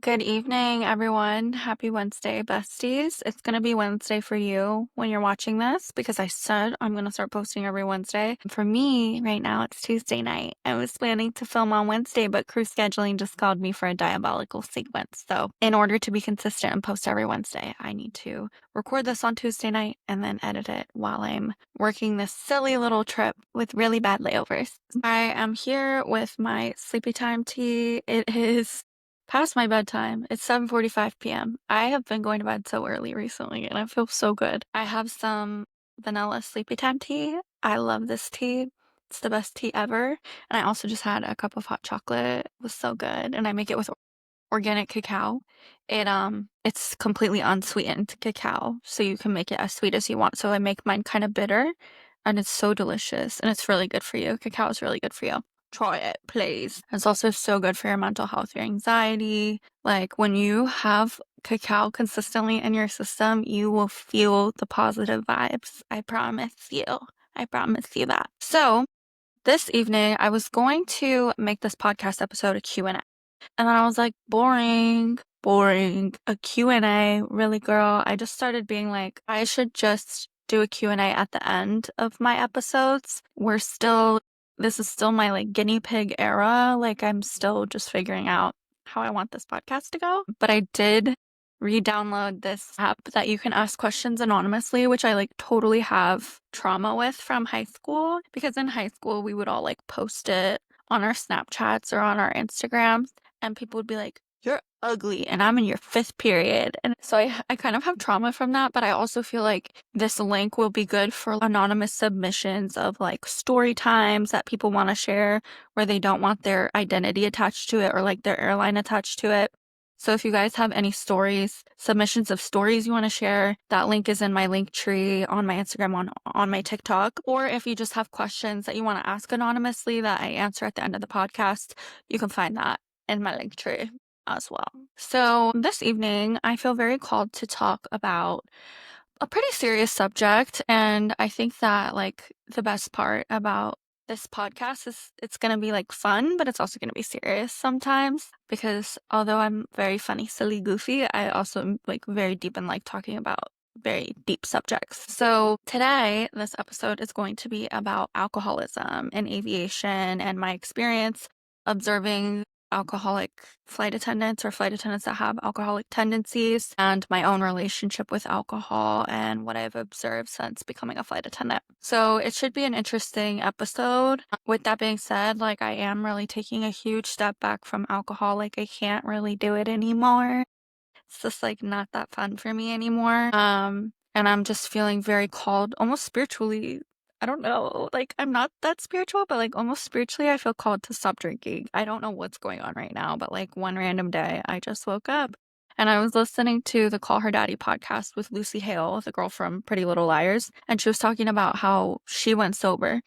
Good evening, everyone. Happy Wednesday, besties. It's going to be Wednesday for you when you're watching this because I said I'm going to start posting every Wednesday. For me, right now, it's Tuesday night. I was planning to film on Wednesday, but crew scheduling just called me for a diabolical sequence. So, in order to be consistent and post every Wednesday, I need to record this on Tuesday night and then edit it while I'm working this silly little trip with really bad layovers. I am here with my sleepy time tea. It is past my bedtime. It's 7:45 p.m. I have been going to bed so early recently and I feel so good. I have some vanilla sleepy time tea. I love this tea. It's the best tea ever. And I also just had a cup of hot chocolate. It was so good. And I make it with organic cacao. It's completely unsweetened cacao, so you can make it as sweet as you want. So I make mine kind of bitter and it's so delicious and it's really good for you. Cacao is really good for you. Try it, please. It's also so good for your mental health, your anxiety. Like when you have cacao consistently in your system, you will feel the positive vibes. I promise you. I promise you that. So this evening, I was going to make this podcast episode a Q&A. And then I was like, boring, boring. A Q&A, really, girl? I just started being like, I should just do a Q&A at the end of my episodes. This is still my like guinea pig era. Like I'm still just figuring out how I want this podcast to go. But I did re-download this app that you can ask questions anonymously, which I like totally have trauma with from high school because in high school we would all like post it on our Snapchats or on our Instagrams and people would be like, you're ugly and I'm in your fifth period. And so I kind of have trauma from that, but I also feel like this link will be good for anonymous submissions of like story times that people want to share where they don't want their identity attached to it or like their airline attached to it. So if you guys have any stories, submissions of stories you want to share, that link is in my link tree on my Instagram, on my TikTok. Or if you just have questions that you want to ask anonymously that I answer at the end of the podcast, you can find that in my link tree as well. So this evening, I feel very called to talk about a pretty serious subject. And I think that like the best part about this podcast is it's going to be like fun, but it's also going to be serious sometimes because although I'm very funny, silly, goofy, I also am like very deep and like talking about very deep subjects. So today, this episode is going to be about alcoholism and aviation and my experience observing alcoholic flight attendants or flight attendants that have alcoholic tendencies and my own relationship with alcohol and what I've observed since becoming a flight attendant. So it should be an interesting episode. With that being said, like I am really taking a huge step back from alcohol. Like I can't really do it anymore. It's just like not that fun for me anymore. And I'm just feeling very called almost spiritually. I don't know. Like I'm not that spiritual, but like almost spiritually I feel called to stop drinking. I don't know what's going on right now, but like one random day I just woke up and I was listening to the Call Her Daddy podcast with Lucy Hale, the girl from Pretty Little Liars, and she was talking about how she went sober.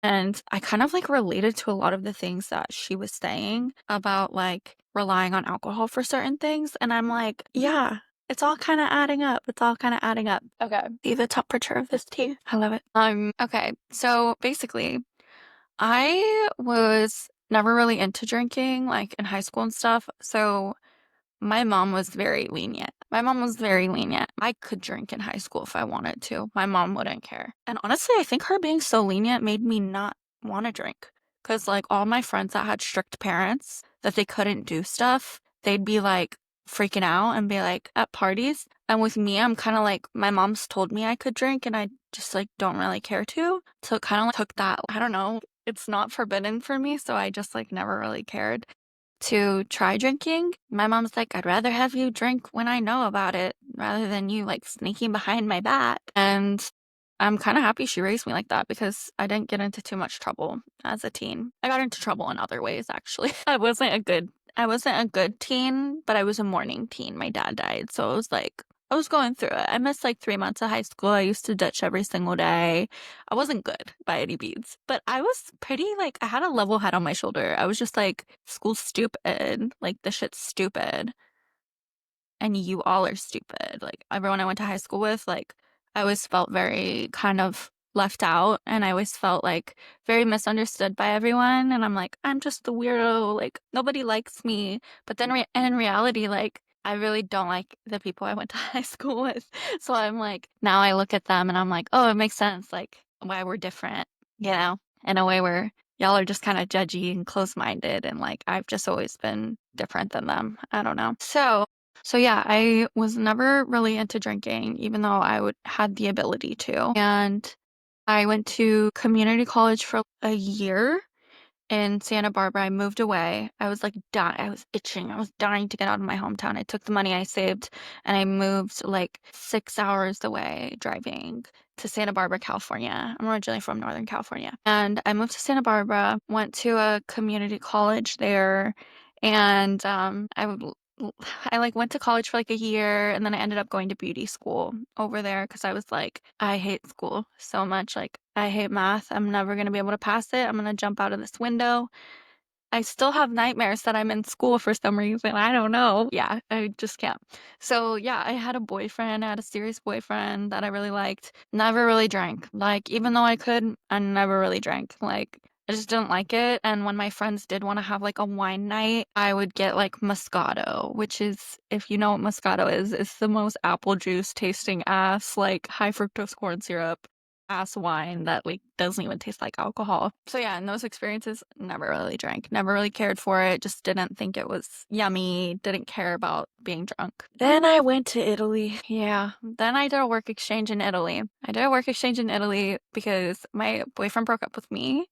And I kind of like related to a lot of the things that she was saying about like relying on alcohol for certain things. And I'm like, yeah, it's all kind of adding up. It's all kind of adding up. Okay. See the temperature of this tea. I love it. Okay. So basically, I was never really into drinking like in high school and stuff. So my mom was very lenient. My mom was very lenient. I could drink in high school if I wanted to. My mom wouldn't care. And honestly, I think her being so lenient made me not want to drink. Because, like, all my friends that had strict parents that they couldn't do stuff, they'd be like freaking out and be like at parties. And with me, I'm kind of like, my mom's told me I could drink and I just like don't really care to. So it kind of like took that, I don't know, it's not forbidden for me. So I just like never really cared to try drinking. My mom's like, I'd rather have you drink when I know about it rather than you like sneaking behind my back. And I'm kind of happy she raised me like that because I didn't get into too much trouble as a teen. I got into trouble in other ways, actually. I wasn't a good teen, but I was a morning teen. My dad died, so it was like I was going through it. I missed like 3 months of high school. I used to ditch every single day. I wasn't good by any means, but I was pretty like I had a level head on my shoulder. I was just like, school's stupid. Like this shit's stupid. And you all are stupid. Like everyone I went to high school with, like I always felt very kind of left out, and I always felt like very misunderstood by everyone. And I'm like, I'm just the weirdo, like nobody likes me. But then in reality, like I really don't like the people I went to high school with. So I'm like, now I look at them and I'm like, oh, it makes sense, like why we're different, in a way where y'all are just kind of judgy and close-minded, and like I've just always been different than them. I don't know. So yeah, I was never really into drinking, even though I would had the ability to. And I went to community college for a year in Santa Barbara. I moved away. I was like dying. I was itching. I was dying to get out of my hometown. I took the money I saved and I moved like 6 hours away driving to Santa Barbara, California. I'm originally from Northern California. And I moved to Santa Barbara, went to a community college there, and I like went to college for like a year, and then I ended up going to beauty school over there because I was like, I hate school so much. Like, I hate math. I'm never going to be able to pass it. I'm going to jump out of this window. I still have nightmares that I'm in school for some reason. I don't know. Yeah, I just can't. So, yeah, I had a boyfriend. I had a serious boyfriend that I really liked. Never really drank. Like, even though I could, I never really drank. Like, I just didn't like it. And when my friends did want to have like a wine night, I would get like Moscato, which is, if you know what Moscato is, it's the most apple juice tasting ass, like high fructose corn syrup ass wine that like doesn't even taste like alcohol. So yeah, in those experiences, never really drank, never really cared for it, just didn't think it was yummy, didn't care about being drunk. Then I went to Italy. Yeah. Then I did a work exchange in Italy. I did a work exchange in Italy because my boyfriend broke up with me.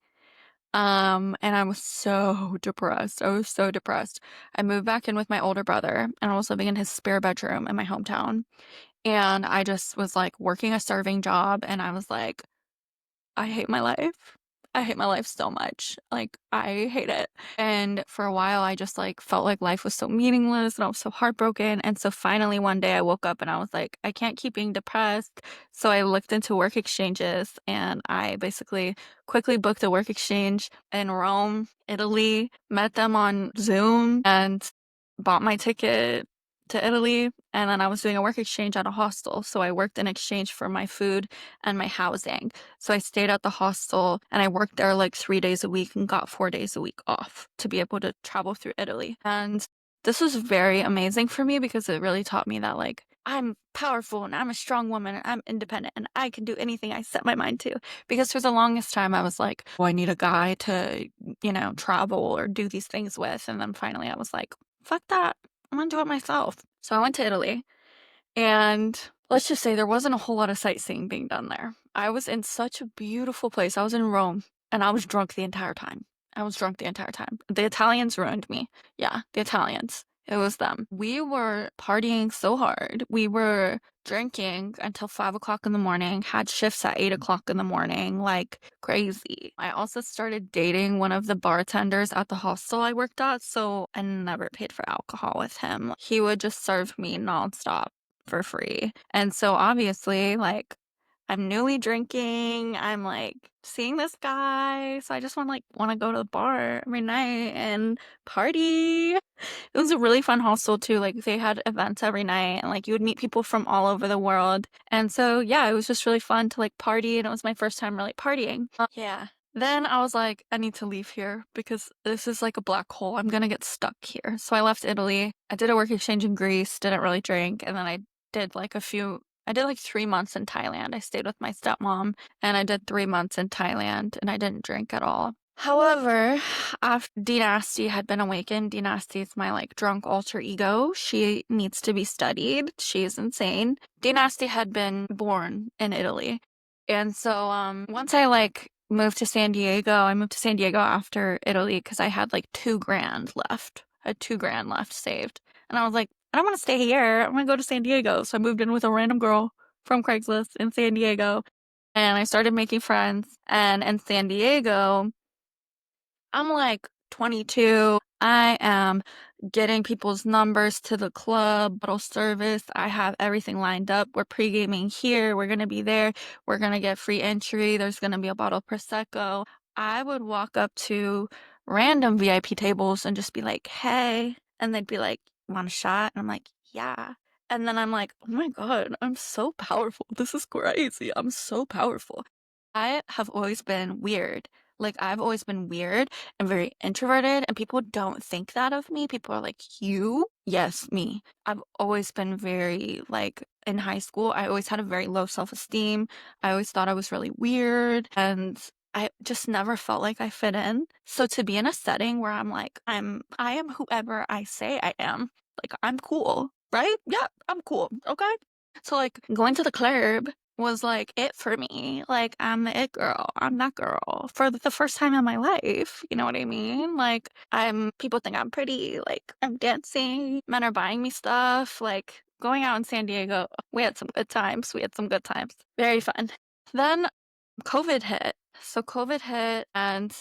And I was so depressed. I was so depressed. I moved back in with my older brother, and I was living in his spare bedroom in my hometown. And I just was like working a serving job, and I was like, I hate my life. I hate my life so much. Like, I hate it. And for a while, I just like felt like life was so meaningless and I was so heartbroken. And so finally, one day I woke up and I was like, I can't keep being depressed. So I looked into work exchanges and I basically quickly booked a work exchange in Rome, Italy, met them on Zoom, and bought my ticket to Italy. And then I was doing a work exchange at a hostel. So I worked in exchange for my food and my housing. So I stayed at the hostel and I worked there like 3 days a week and got 4 days a week off to be able to travel through Italy. And this was very amazing for me because it really taught me that like I'm powerful and I'm a strong woman and I'm independent and I can do anything I set my mind to. Because for the longest time I was like, oh, I need a guy to, travel or do these things with. And then finally I was like, fuck that. I'm gonna do it myself. So I went to Italy. And let's just say there wasn't a whole lot of sightseeing being done there. I was in such a beautiful place. I was in Rome and I was drunk the entire time. I was drunk the entire time. The Italians ruined me. Yeah, the Italians. It was them. We were partying so hard. We were drinking until 5 o'clock in the morning, had shifts at 8 o'clock in the morning, like crazy. I also started dating one of the bartenders at the hostel I worked at, so I never paid for alcohol with him. He would just serve me nonstop for free. And so obviously, like, I'm newly drinking. I'm like seeing this guy. So I just want to go to the bar every night and party. It was a really fun hostel too. Like they had events every night and like you would meet people from all over the world. And so yeah, it was just really fun to like party, and it was my first time really partying. Yeah. Then I was like, I need to leave here because this is like a black hole. I'm gonna get stuck here. So I left Italy. I did a work exchange in Greece, didn't really drink, and then did like I did like 3 months in Thailand. I stayed with my stepmom and I did 3 months in Thailand and I didn't drink at all. However, after Dynasty had been awakened, Dynasty is my like drunk alter ego. She needs to be studied. She is insane. Dynasty had been born in Italy. And so once I like moved to San Diego, I moved to San Diego after Italy because I had like 2 grand left. I had 2 grand left saved. And I was like, I don't want to stay here. I'm gonna go to San Diego. So I moved in with a random girl from Craigslist in San Diego. And I started making friends. And in San Diego, I'm like 22. I am getting people's numbers to the club, bottle service. I have everything lined up. We're pre-gaming here. We're going to be there. We're going to get free entry. There's going to be a bottle of Prosecco. I would walk up to random VIP tables and just be like, hey. And they'd be like, want a shot? And I'm like, yeah. And then I'm like, oh my God, I'm so powerful. This is crazy. I'm so powerful. I have always been weird. Like, I've always been weird and very introverted, and people don't think that of me. People are like, "You?" Yes, me. I've always been very, like, in high school, I always had a very low self-esteem. I always thought I was really weird, and I just never felt like I fit in. So to be in a setting where I am whoever I say I am. Like, I'm cool, right? Yeah, I'm cool. Okay. So, like, going to the club was like it for me. Like, I'm the it girl. I'm that girl for the first time in my life. You know what I mean? Like, people think I'm pretty. Like, I'm dancing. Men are buying me stuff. Like, going out in San Diego, we had some good times. We had some good times. Very fun. Then COVID hit. So COVID hit and,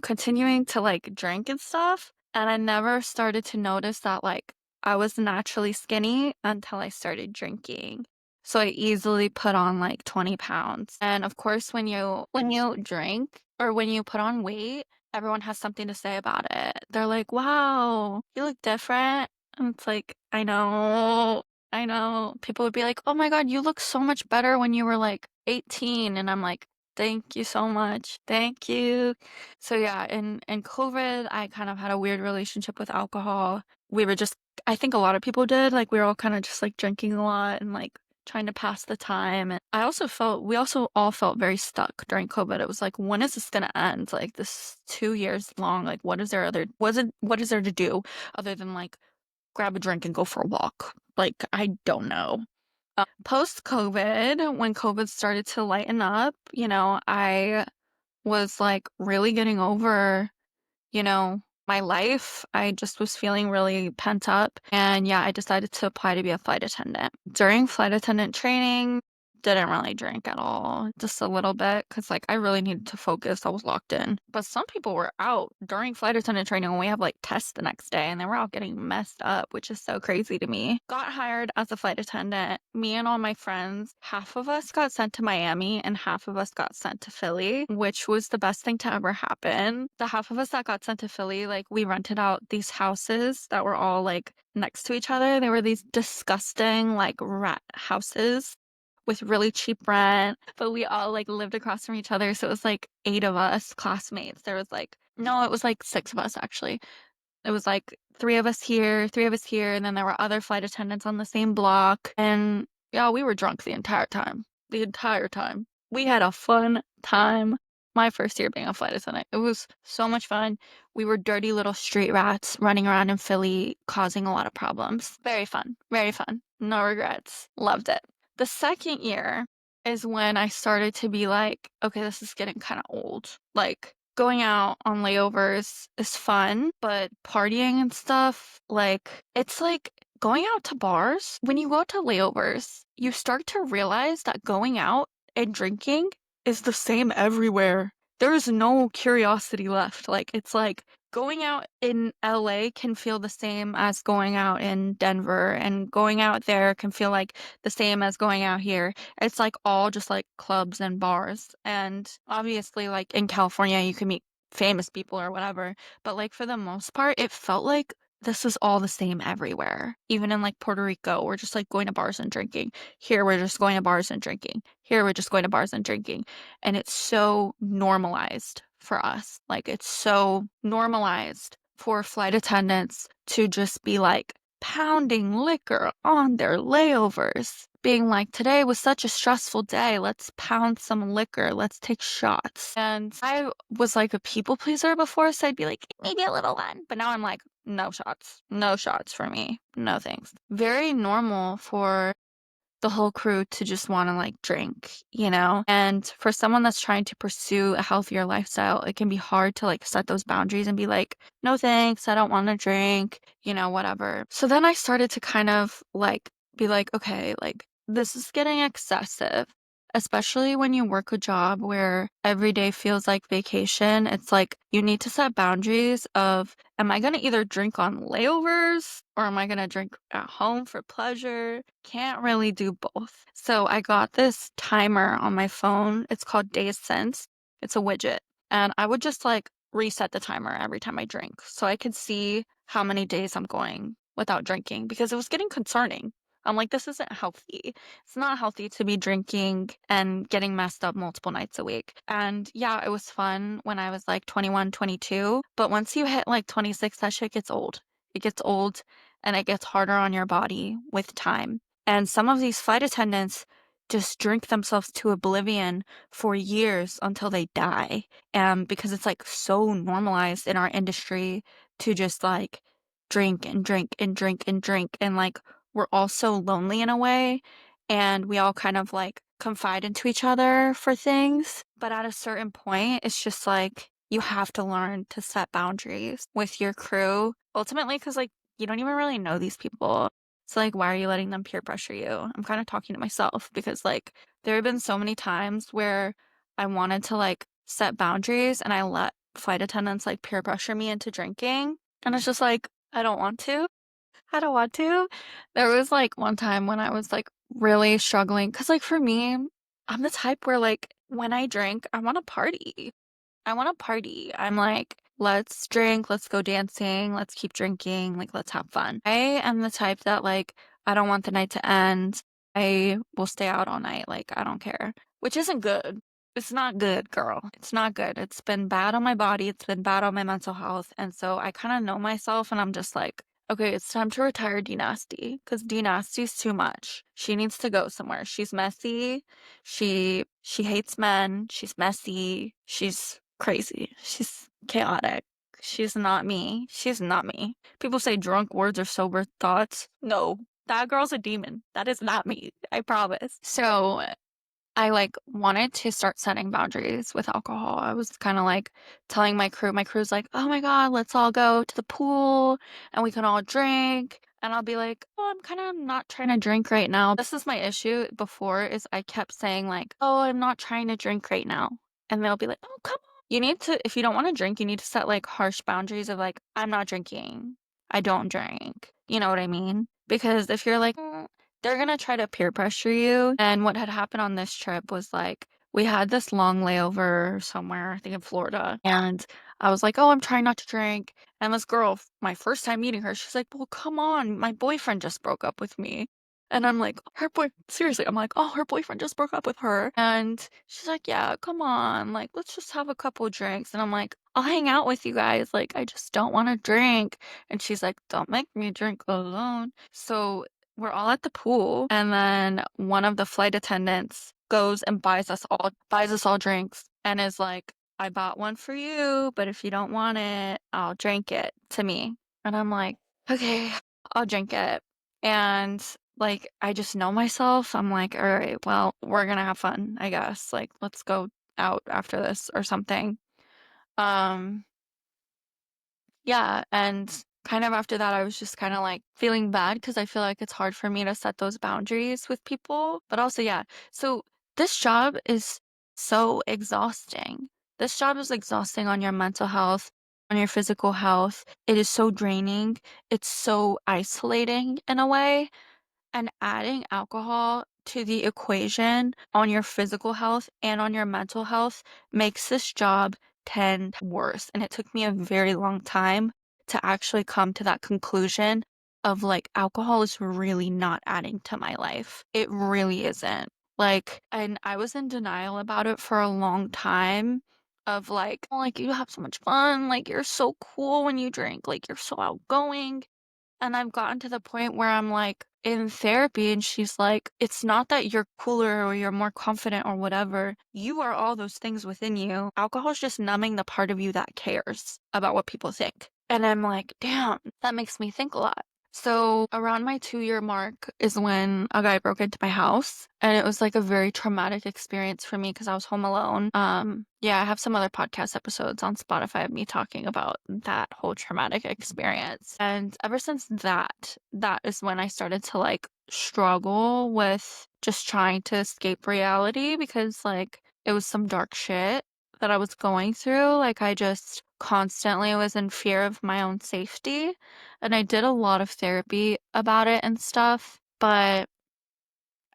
continuing to like drink and stuff. And I never started to notice that like I was naturally skinny until I started drinking. So I easily put on like 20 pounds. And of course, when you drink or when you put on weight, everyone has something to say about it. They're like, "Wow, you look different." And it's like, I know. I know. People would be like, "Oh my God, you look so much better when you were like 18." And I'm like, "Thank you so much. Thank you." So yeah, in COVID, I kind of had a weird relationship with alcohol. We were just, I think a lot of people did, like we were all kind of just like drinking a lot and like trying to pass the time. And we also all felt very stuck during COVID. It was like, when is this gonna end? Like this 2 years long, like what is there to do other than like grab a drink and go for a walk? Like, I don't know. Post COVID, when COVID started to lighten up, I was like really getting over, you know, my life. I just was feeling really pent up. And yeah, I decided to apply to be a flight attendant. During flight attendant training, didn't really drink at all, just a little bit, because like I really needed to focus. I was locked in. But some people were out during flight attendant training when we have like tests the next day and they were all getting messed up, which is so crazy to me. Got hired as a flight attendant. Me and all my friends, half of us got sent to Miami and half of us got sent to Philly, which was the best thing to ever happen. The half of us that got sent to Philly, like we rented out these houses that were all like next to each other. They were these disgusting like rat houses with really cheap rent, but we all like lived across from each other. So it was like 8 of us classmates. There was like, no, it was like 6 of us actually. It was like 3 of us here, 3 of us here, and then there were other flight attendants on the same block. And yeah, we were drunk the entire time. The entire time. We had a fun time. My first year being a flight attendant. It was so much fun. We were dirty little street rats running around in Philly, causing a lot of problems. Very fun. Very fun. No regrets. Loved it. The second year is when I started to be like, okay, this is getting kind of old. Like, going out on layovers is fun, but partying and stuff, like, it's like going out to bars. When you go to layovers, you start to realize that going out and drinking is the same everywhere. There is no curiosity left. Like, it's like going out in LA can feel the same as going out in Denver, and going out there can feel like the same as going out here. It's like all just like clubs and bars. And obviously, like in California, you can meet famous people or whatever. But like for the most part, it felt like this is all the same everywhere. Even in like Puerto Rico, we're just like going to bars and drinking. Here, we're just going to bars and drinking. Here, we're just going to bars and drinking. And it's so normalized for us. Like, it's so normalized for flight attendants to just be like pounding liquor on their layovers, being like, today was such a stressful day. Let's pound some liquor. Let's take shots. And I was like a people pleaser before, so I'd be like, maybe a little one. But now I'm like, no shots. No shots for me. No thanks. Very normal for the whole crew to just want to like drink, you know? And for someone that's trying to pursue a healthier lifestyle, it can be hard to like set those boundaries and be like, no thanks, I don't want to drink, whatever. So then I started to kind of like be like, okay, like this is getting excessive. Especially when you work a job where every day feels like vacation, it's like you need to set boundaries of, am I going to either drink on layovers or am I going to drink at home for pleasure? Can't really do both. So I got this timer on my phone. It's called Days Sense. It's a widget. And I would just like reset the timer every time I drink so I could see how many days I'm going without drinking, because it was getting concerning. I'm like, this isn't healthy. It's not healthy to be drinking and getting messed up multiple nights a week. And yeah, it was fun when I was like 21, 22. But once you hit like 26, that shit gets old. It gets old and it gets harder on your body with time. And some of these flight attendants just drink themselves to oblivion for years until they die. And because it's like so normalized in our industry to just like drink and drink and drink and drink. And like we're all so lonely in a way. And we all kind of like confide into each other for things. But at a certain point, it's just like you have to learn to set boundaries with your crew. Ultimately, because like you don't even really know these people. So like, why are you letting them peer pressure you? I'm kind of talking to myself because like there have been so many times where I wanted to like set boundaries and I let flight attendants like peer pressure me into drinking. And it's just like, I don't want to. I don't want to. There was like one time when I was like really struggling because like for me, I'm the type where like when I drink, I want to party. I want to party. I'm like, let's drink, let's go dancing, let's keep drinking, like, let's have fun. I am the type that, like, I don't want the night to end. I will stay out all night. Like, I don't care, which isn't good. It's not good, girl. It's not good. It's been bad on my body. It's been bad on my mental health. And so I kind of know myself and I'm just like, okay, it's time to retire D Nasty because D Nasty's too much. She needs to go somewhere. She's messy. She hates men. She's messy. She's crazy. She's chaotic. She's not me. She's not me. People say drunk words are sober thoughts. No, that girl's a demon. That is not me. I promise. So I like wanted to start setting boundaries with alcohol. I was kind of like telling my crew's like, oh my God, let's all go to the pool and we can all drink. And I'll be like, oh, I'm kind of not trying to drink right now. This is my issue before is I kept saying like, oh, I'm not trying to drink right now. And they'll be like, oh, come on. You need to, if you don't want to drink, you need to set like harsh boundaries of like, I'm not drinking. I don't drink. You know what I mean? Because if you're like, they're gonna try to peer pressure you. And what had happened on this trip was like we had this long layover somewhere, I think in Florida, and I was like, "Oh, I'm trying not to drink." And this girl, my first time meeting her, she's like, "Well, come on, my boyfriend just broke up with me." And I'm like, her boy, seriously, I'm like, oh, her boyfriend just broke up with her. And she's like, yeah, come on, like, let's just have a couple drinks. And I'm like, I'll hang out with you guys. Like, I just don't want to drink. And she's like, don't make me drink alone. So we're all at the pool, and then one of the flight attendants goes and buys us all drinks, and is like, I bought one for you, but if you don't want it, I'll drink it to me. And I'm like, okay, I'll drink it. And like, I just know myself. I'm like, all right, well, we're gonna have fun, I guess. Like, let's go out after this or something. Um, yeah, and kind of after that, I was just kind of like feeling bad because I feel like it's hard for me to set those boundaries with people. But also, yeah, so this job is so exhausting. This job is exhausting on your mental health, on your physical health. It is so draining. It's so isolating in a way. And adding alcohol to the equation on your physical health and on your mental health makes this job 10 worse. And it took me a very long time to actually come to that conclusion of like alcohol is really not adding to my life. It really isn't. Like, and I was in denial about it for a long time of like, oh, like you have so much fun, like you're so cool when you drink, like you're so outgoing. And I've gotten to the point where I'm like in therapy and she's like, it's not that you're cooler or you're more confident or whatever. You are all those things within you. Alcohol is just numbing the part of you that cares about what people think. And I'm like, damn, that makes me think a lot. So around my 2-year mark is when a guy broke into my house, and it was like a very traumatic experience for me because I was home alone. Yeah, I have some other podcast episodes on Spotify of me talking about that whole traumatic experience. And ever since that is when I started to like struggle with just trying to escape reality because like it was some dark shit that I was going through. Like I just constantly was in fear of my own safety. And I did a lot of therapy about it and stuff, but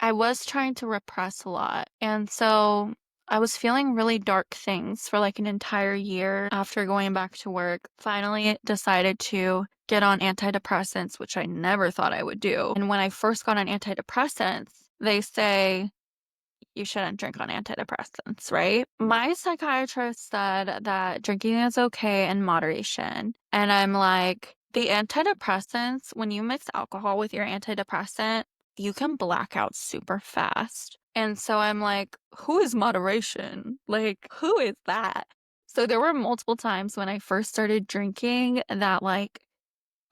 I was trying to repress a lot. And so I was feeling really dark things for like an entire year after going back to work. Finally decided to get on antidepressants, which I never thought I would do. And when I first got on antidepressants, they say you shouldn't drink on antidepressants, right? My psychiatrist said that drinking is okay in moderation. And I'm like, the antidepressants, when you mix alcohol with your antidepressant, you can black out super fast. And so I'm like, who is moderation? Like, who is that? So there were multiple times when I first started drinking that, like,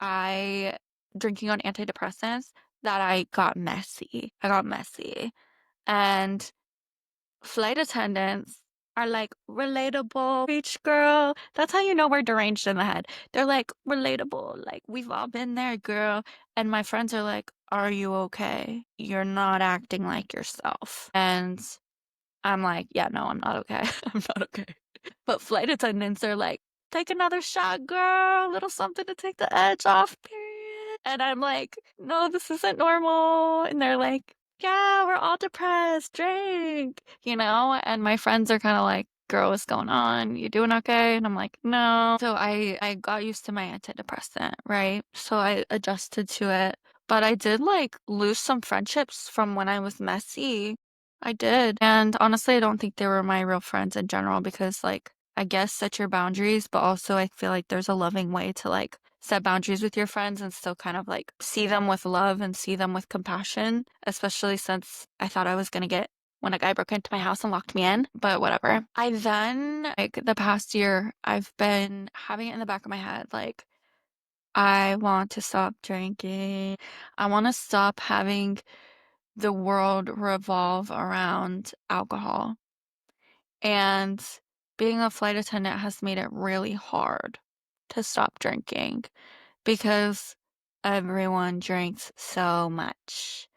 I drinking on antidepressants, that I got messy. I got messy. And flight attendants are like, relatable, preach girl. That's how you know we're deranged in the head. They're like, relatable, like, we've all been there, girl. And my friends are like, are you okay? You're not acting like yourself. And I'm like, yeah, no, I'm not okay. I'm not okay. But flight attendants are like, take another shot, girl. A little something to take the edge off, period. And I'm like, no, this isn't normal. And they're like, yeah, we're all depressed. Drink, And my friends are kind of like, girl, what's going on? You doing okay? And I'm like, no. So I got used to my antidepressant, right? So I adjusted to it. But I did like lose some friendships from when I was messy. I did. And honestly, I don't think they were my real friends in general because, like, I guess set your boundaries, but also I feel like there's a loving way to, like, set boundaries with your friends and still kind of like see them with love and see them with compassion, especially since I thought I was gonna get when a guy broke into my house and locked me in, but whatever. I then, like, the past year, I've been having it in the back of my head, like, I want to stop drinking. I want to stop having the world revolve around alcohol. And being a flight attendant has made it really hard to stop drinking because everyone drinks so much.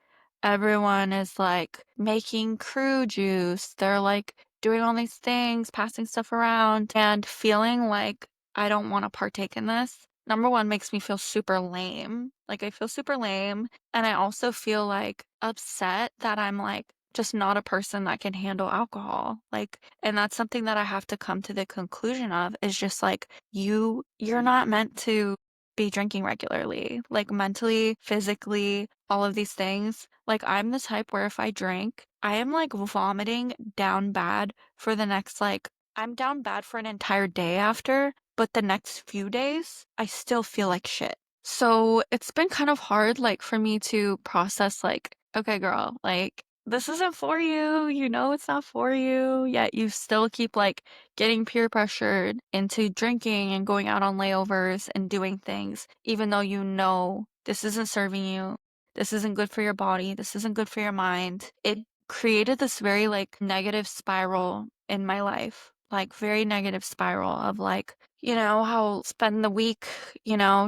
Everyone is like making crew juice. They're like doing all these things, passing stuff around, and feeling like I don't want to partake in this. Number one makes me feel super lame. Like, I feel super lame. And I also feel like upset that I'm like just not a person that can handle alcohol. Like, and that's something that I have to come to the conclusion of is just like, you're not meant to be drinking regularly, like mentally, physically, all of these things. Like, I'm the type where if I drink, I am like vomiting down bad for the next, like, I'm down bad for an entire day after, but the next few days, I still feel like shit. So it's been kind of hard, like, for me to process, like, okay, girl, like, this isn't for you. You know it's not for you, yet you still keep, like, getting peer pressured into drinking and going out on layovers and doing things, even though you know this isn't serving you. This isn't good for your body. This isn't good for your mind. It created this very, like, negative spiral in my life, like, very negative spiral of, like, how I'll spend the week,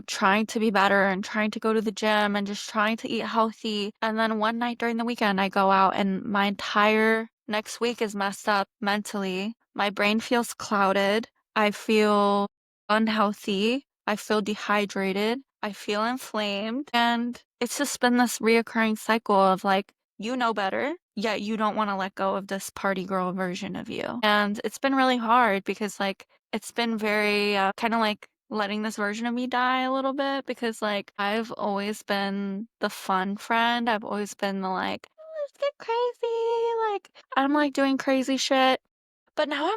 trying to be better and trying to go to the gym and just trying to eat healthy. And then one night during the weekend, I go out and my entire next week is messed up mentally. My brain feels clouded. I feel unhealthy. I feel dehydrated. I feel inflamed. And it's just been this reoccurring cycle of like, you know better, yet you don't want to let go of this party girl version of you. And it's been really hard because, like, it's been very kind of like letting this version of me die a little bit because, like, I've always been the fun friend. I've always been the, like, "Oh, let's get crazy." Like, I'm like doing crazy shit. But now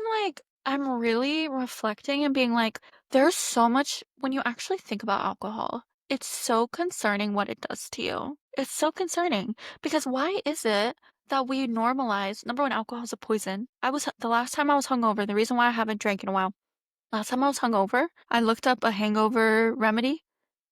I'm really reflecting and being like, there's so much when you actually think about alcohol. It's so concerning what it does to you. It's so concerning because why is it that we normalize, number one, alcohol is a poison. The last time I was hungover, the reason why I haven't drank in a while, last time I was hungover, I looked up a hangover remedy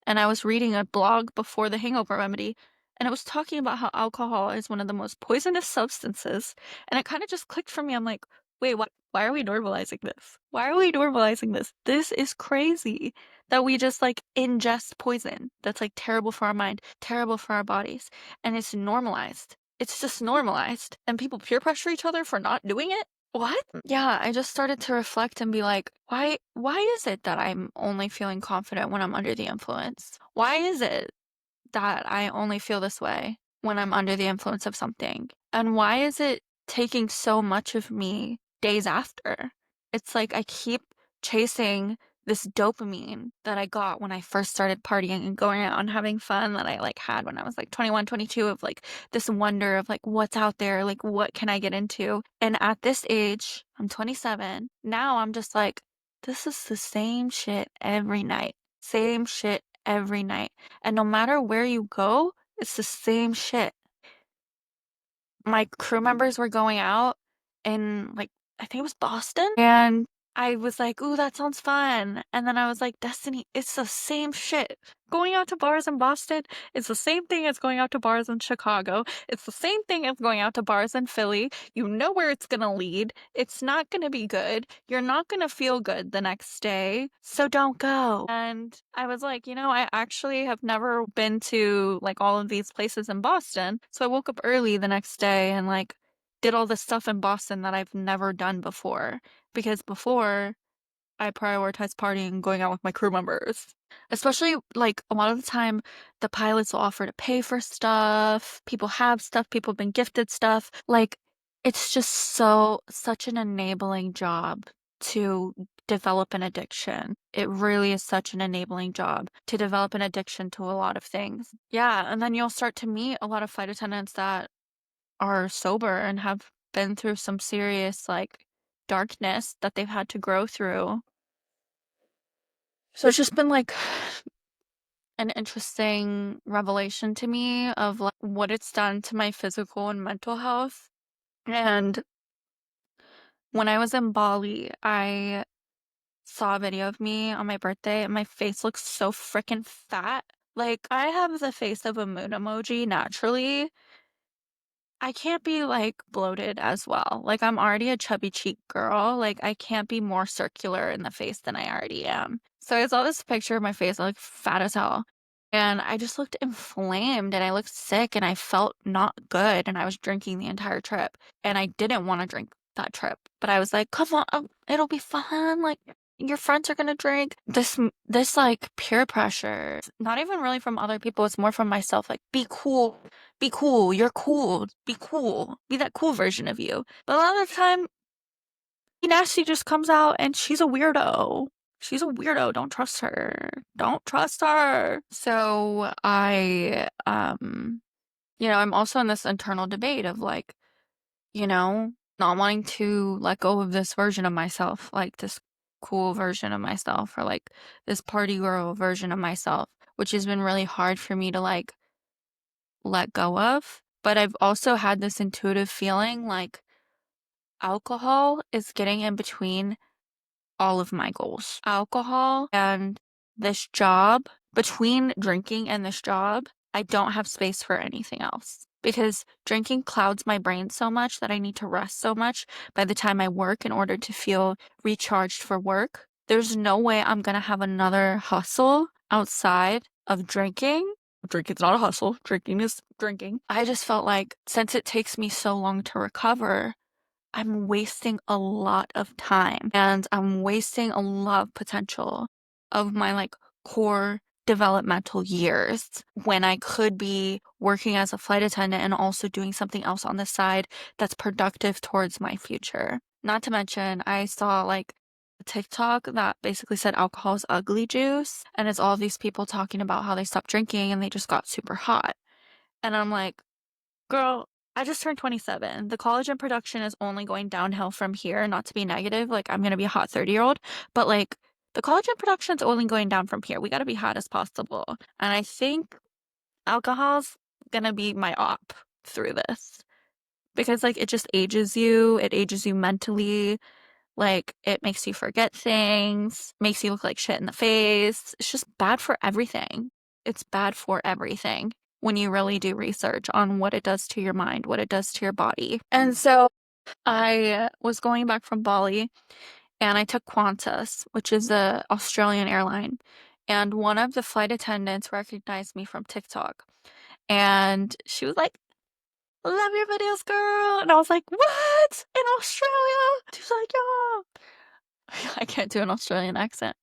and I was reading a blog before the hangover remedy, and it was talking about how alcohol is one of the most poisonous substances. And it kind of just clicked for me. I'm like, wait, why are we normalizing this? Why are we normalizing this? This is crazy that we just like ingest poison that's like terrible for our mind, terrible for our bodies, and it's normalized. It's just normalized, and people peer pressure each other for not doing it. What? Yeah, I just started to reflect and be like, why is it that I'm only feeling confident when I'm under the influence? Why is it that I only feel this way when I'm under the influence of something? And why is it taking so much of me days after. It's like I keep chasing this dopamine that I got when I first started partying and going out and having fun that I like had when I was like 21, 22 of like this wonder of like what's out there, like what can I get into? And at this age, I'm 27. Now I'm just like, this is the same shit every night. Same shit every night. And no matter where you go, it's the same shit. My crew members were going out in like I think it was Boston, and I was like, "Ooh, that sounds fun." And then I was like, "Destiny, it's the same shit. Going out to bars in Boston is the same thing as going out to bars in Chicago. It's the same thing as going out to bars in Philly. You know where it's gonna lead. It's not gonna be good. You're not gonna feel good the next day, so don't go." And I was like, I actually have never been to like all of these places in Boston. So I woke up early the next day and like did all this stuff in Boston that I've never done before. Because before I prioritize partying and going out with my crew members. Especially like a lot of the time, the pilots will offer to pay for stuff. People have stuff, people have been gifted stuff. Like, it's just such an enabling job to develop an addiction. It really is such an enabling job to develop an addiction to a lot of things. Yeah, and then you'll start to meet a lot of flight attendants that are sober and have been through some serious, like, darkness that they've had to grow through. So it's just been like an interesting revelation to me of like what it's done to my physical and mental health. And when I was in Bali, I saw a video of me on my birthday and my face looks so freaking fat. Like I have the face of a moon emoji naturally. I can't be like bloated as well. Like I'm already a chubby cheek girl. Like I can't be more circular in the face than I already am. So I saw this picture of my face, I look fat as hell. And I just looked inflamed and I looked sick and I felt not good. And I was drinking the entire trip. And I didn't want to drink that trip. But I was like, come on, it'll be fun. Like your friends are gonna drink. This like peer pressure, not even really from other people, it's more from myself. Like, be cool. Be cool. You're cool. Be cool. Be that cool version of you. But a lot of the time, Nasty just comes out and she's a weirdo. She's a weirdo. Don't trust her. Don't trust her. So I'm also in this internal debate of like, you know, not wanting to let go of this version of myself, like this cool version of myself, or like this party girl version of myself, which has been really hard for me to like let go of. But I've also had this intuitive feeling like alcohol is getting in between all of my goals. Alcohol and this job, between drinking and this job, I don't have space for anything else because drinking clouds my brain so much that I need to rest so much by the time I work in order to feel recharged for work. There's no way I'm gonna have another hustle outside of drinking. Drinking's not a hustle. Drinking is drinking. I just felt like since it takes me so long to recover, I'm wasting a lot of time and I'm wasting a lot of potential of my like core developmental years when I could be working as a flight attendant and also doing something else on the side that's productive towards my future. Not to mention, I saw like a TikTok that basically said alcohol is ugly juice, and it's all these people talking about how they stopped drinking and they just got super hot. And I'm like, girl, I just turned 27. The collagen production is only going downhill from here. Not to be negative, like I'm gonna be a hot 30-year-old, but like the collagen production's only going down from here. We gotta be hot as possible. And I think alcohol's gonna be my op through this. Because like it ages you mentally, like it makes you forget things, makes you look like shit in the face. It's just bad for everything. It's bad for everything when you really do research on what it does to your mind, what it does to your body. And so I was going back from Bali and I took Qantas, which is a Australian airline. And one of the flight attendants recognized me from TikTok. And she was like, love your videos, girl. And I was like, what? In Australia? She was like, yeah. I can't do an Australian accent.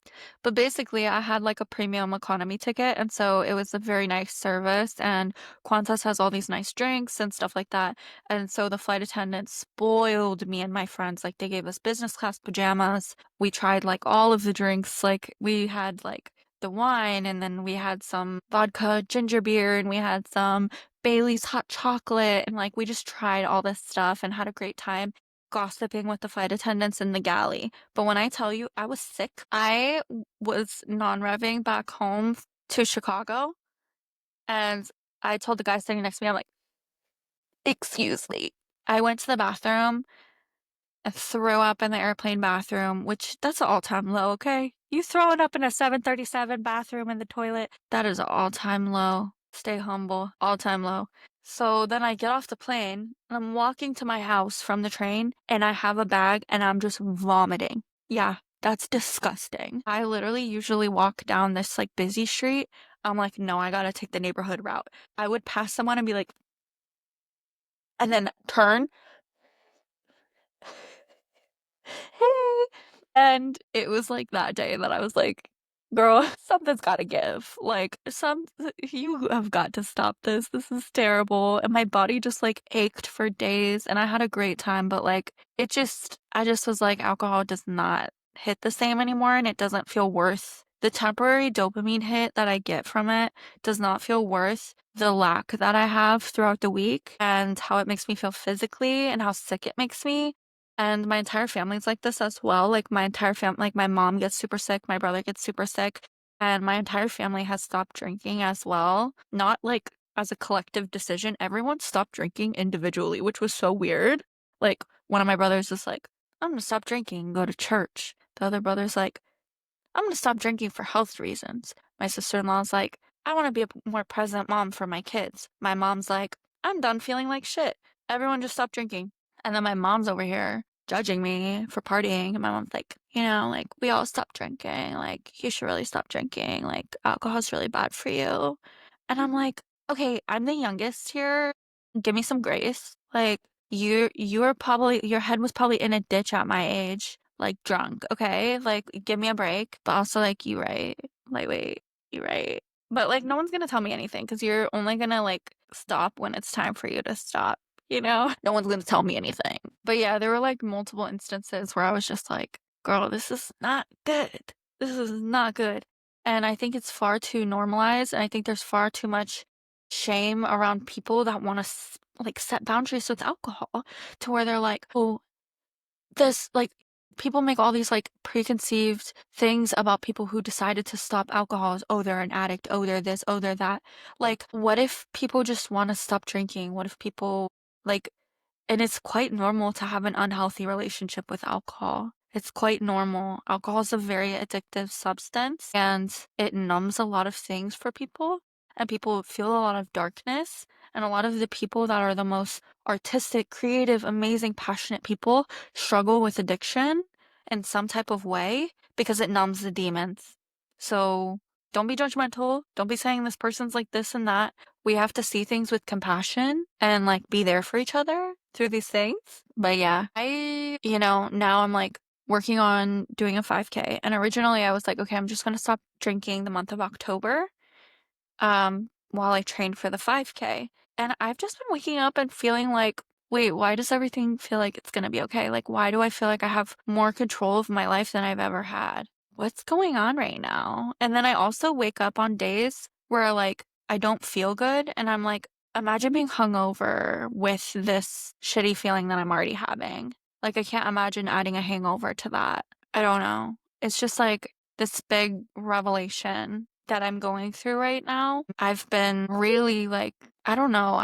But basically, I had like a premium economy ticket, and so it was a very nice service. And Qantas has all these nice drinks and stuff like that. And so the flight attendant spoiled me and my friends. Like they gave us business class pajamas. We tried like all of the drinks. Like we had like the wine, and then we had some vodka ginger beer, and we had some Bailey's hot chocolate, and like we just tried all this stuff and had a great time gossiping with the flight attendants in the galley. But when I tell you I was sick, I was non-revving back home to Chicago, and I told the guy sitting next to me, I'm like, excuse me. I went to the bathroom and threw up in the airplane bathroom, which that's an all-time low, okay? You throwing up in a 737 bathroom in the toilet, that is an all-time low. Stay humble, all-time low. So then I get off the plane and I'm walking to my house from the train and I have a bag and I'm just vomiting. Yeah, that's disgusting. I literally usually walk down this like busy street. I'm like, no, I gotta take the neighborhood route. I would pass someone and be like, and then turn hey. And it was like that day that I was like, girl, something's gotta give. Like, you have got to stop this. This is terrible. And my body just like ached for days and I had a great time, but like, I just was like, alcohol does not hit the same anymore and it doesn't feel worth the temporary dopamine hit that I get from it does not feel worth the lack that I have throughout the week and how it makes me feel physically and how sick it makes me. And my entire family's like this as well. Like my entire family, like my mom gets super sick, my brother gets super sick, and my entire family has stopped drinking as well. Not like as a collective decision. Everyone stopped drinking individually, which was so weird. Like one of my brothers is like, I'm gonna stop drinking and go to church. The other brother's like, I'm gonna stop drinking for health reasons. My sister-in-law's like, I want to be a more present mom for my kids. My mom's like, I'm done feeling like shit. Everyone just stop drinking. And then my mom's over here judging me for partying. And my mom's like, like we all stop drinking. Like you should really stop drinking. Like alcohol's really bad for you. And I'm like, okay, I'm the youngest here. Give me some grace. Like your head was probably in a ditch at my age, like drunk, okay? Like give me a break. But also like you right. Like wait, you right. But like no one's gonna tell me anything because you're only gonna like stop when it's time for you to stop, you know? No one's gonna tell me anything. But yeah, there were like multiple instances where I was just like, girl, this is not good. This is not good. And I think it's far too normalized, and I think there's far too much shame around people that want to like set boundaries with alcohol to where they're like, oh, this like people make all these like preconceived things about people who decided to stop alcohol as, oh, they're an addict, oh, they're this, oh, they're that. Like, what if people just want to stop drinking? What if people like and it's quite normal to have an unhealthy relationship with alcohol. It's quite normal. Alcohol is a very addictive substance and it numbs a lot of things for people. And people feel a lot of darkness. And a lot of the people that are the most artistic, creative, amazing, passionate people struggle with addiction in some type of way because it numbs the demons. So don't be judgmental. Don't be saying this person's like this and that. We have to see things with compassion and like be there for each other through these things. But yeah, now I'm like working on doing a 5K. And originally I was like, okay, I'm just going to stop drinking the month of October while I train for the 5K. And I've just been waking up and feeling like, wait, why does everything feel like it's going to be okay? Like, why do I feel like I have more control of my life than I've ever had? What's going on right now? And then I also wake up on days where like I don't feel good and I'm like, imagine being hungover with this shitty feeling that I'm already having. Like I can't imagine adding a hangover to that. I don't know. It's just like this big revelation that I'm going through right now. I've been really like, I don't know.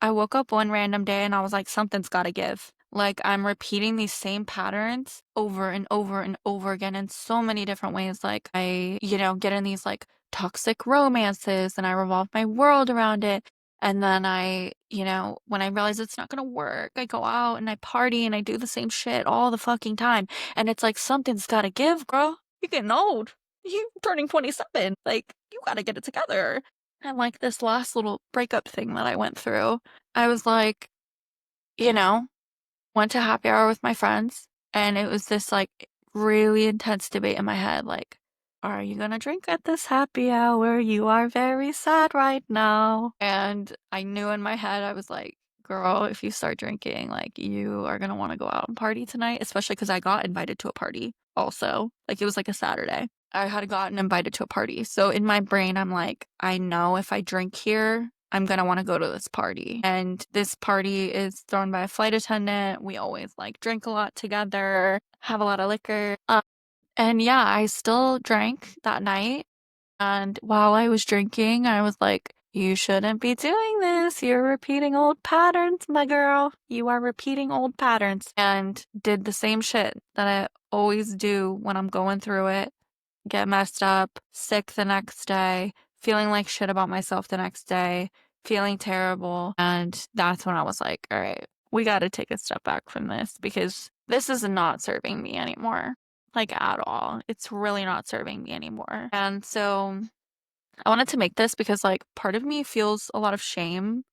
I woke up one random day and I was like, something's got to give. Like I'm repeating these same patterns over and over and over again in so many different ways. Like I, get in these like toxic romances and I revolve my world around it. And then when I realize it's not gonna work, I go out and I party and I do the same shit all the fucking time. And it's like something's gotta give, girl. You're getting old. You turning 27. Like, you gotta get it together. And like this last little breakup thing that I went through, I was like, you know, went to happy hour with my friends and it was this like really intense debate in my head, like, are you gonna drink at this happy hour? You are very sad right now. And I knew in my head, I was like, girl, if you start drinking, like, you are gonna want to go out and party tonight, especially because I got invited to a party also. Like, it was like a Saturday. I had gotten invited to a party. So in my brain, I'm like, I know if I drink here, I'm gonna want to go to this party. And this party is thrown by a flight attendant. We always like drink a lot together, have a lot of liquor. And yeah, I still drank that night. And while I was drinking, I was like, you shouldn't be doing this. You're repeating old patterns, my girl. You are repeating old patterns. And did the same shit that I always do when I'm going through it. Get messed up, sick the next day, feeling like shit about myself the next day, feeling terrible. And that's when I was like, all right, we got to take a step back from this because this is not serving me anymore. Like at all. It's really not serving me anymore. And so I wanted to make this because like part of me feels a lot of shame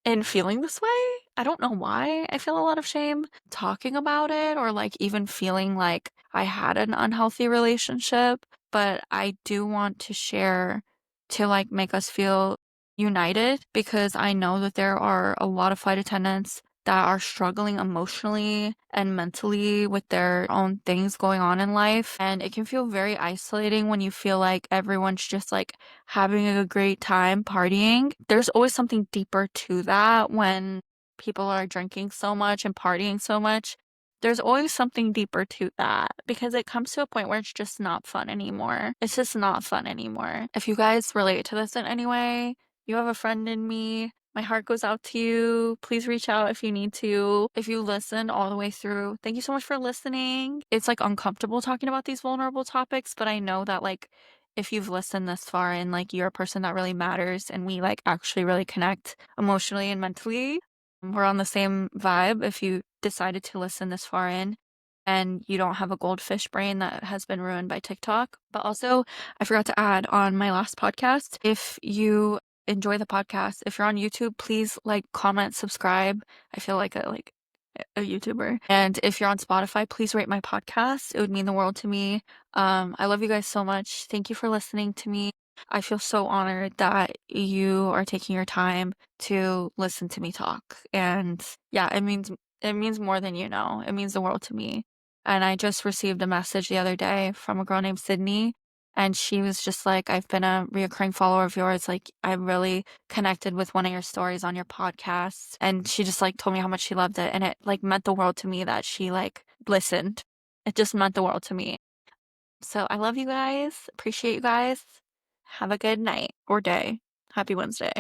in feeling this way. I don't know why I feel a lot of shame talking about it or like even feeling like I had an unhealthy relationship, but I do want to share to like make us feel united because I know that there are a lot of flight attendants that are struggling emotionally and mentally with their own things going on in life. And it can feel very isolating when you feel like everyone's just like having a great time partying. There's always something deeper to that when people are drinking so much and partying so much. There's always something deeper to that because it comes to a point where it's just not fun anymore. It's just not fun anymore. If you guys relate to this in any way, you have a friend in me. My heart goes out to you. Please reach out if you need to. If you listened all the way through, thank you so much for listening. It's like uncomfortable talking about these vulnerable topics, but I know that like if you've listened this far and like you're a person that really matters and we like actually really connect emotionally and mentally, we're on the same vibe if you decided to listen this far in and you don't have a goldfish brain that has been ruined by TikTok. But also, I forgot to add on my last podcast, if you enjoy the podcast, if you're on YouTube, please like, comment, subscribe. I feel like a YouTuber. And if you're on Spotify, please rate my podcast. It would mean the world to me. I love you guys so much. Thank you for listening to me. I feel so honored that you are taking your time to listen to me talk. And yeah, it means more than you know. It means the world to me. And I just received a message the other day from a girl named Sydney. And she was just like, I've been a reoccurring follower of yours. Like, I really connected with one of your stories on your podcast. And she just like told me how much she loved it. And it like meant the world to me that she like listened. It just meant the world to me. So I love you guys. Appreciate you guys. Have a good night or day. Happy Wednesday.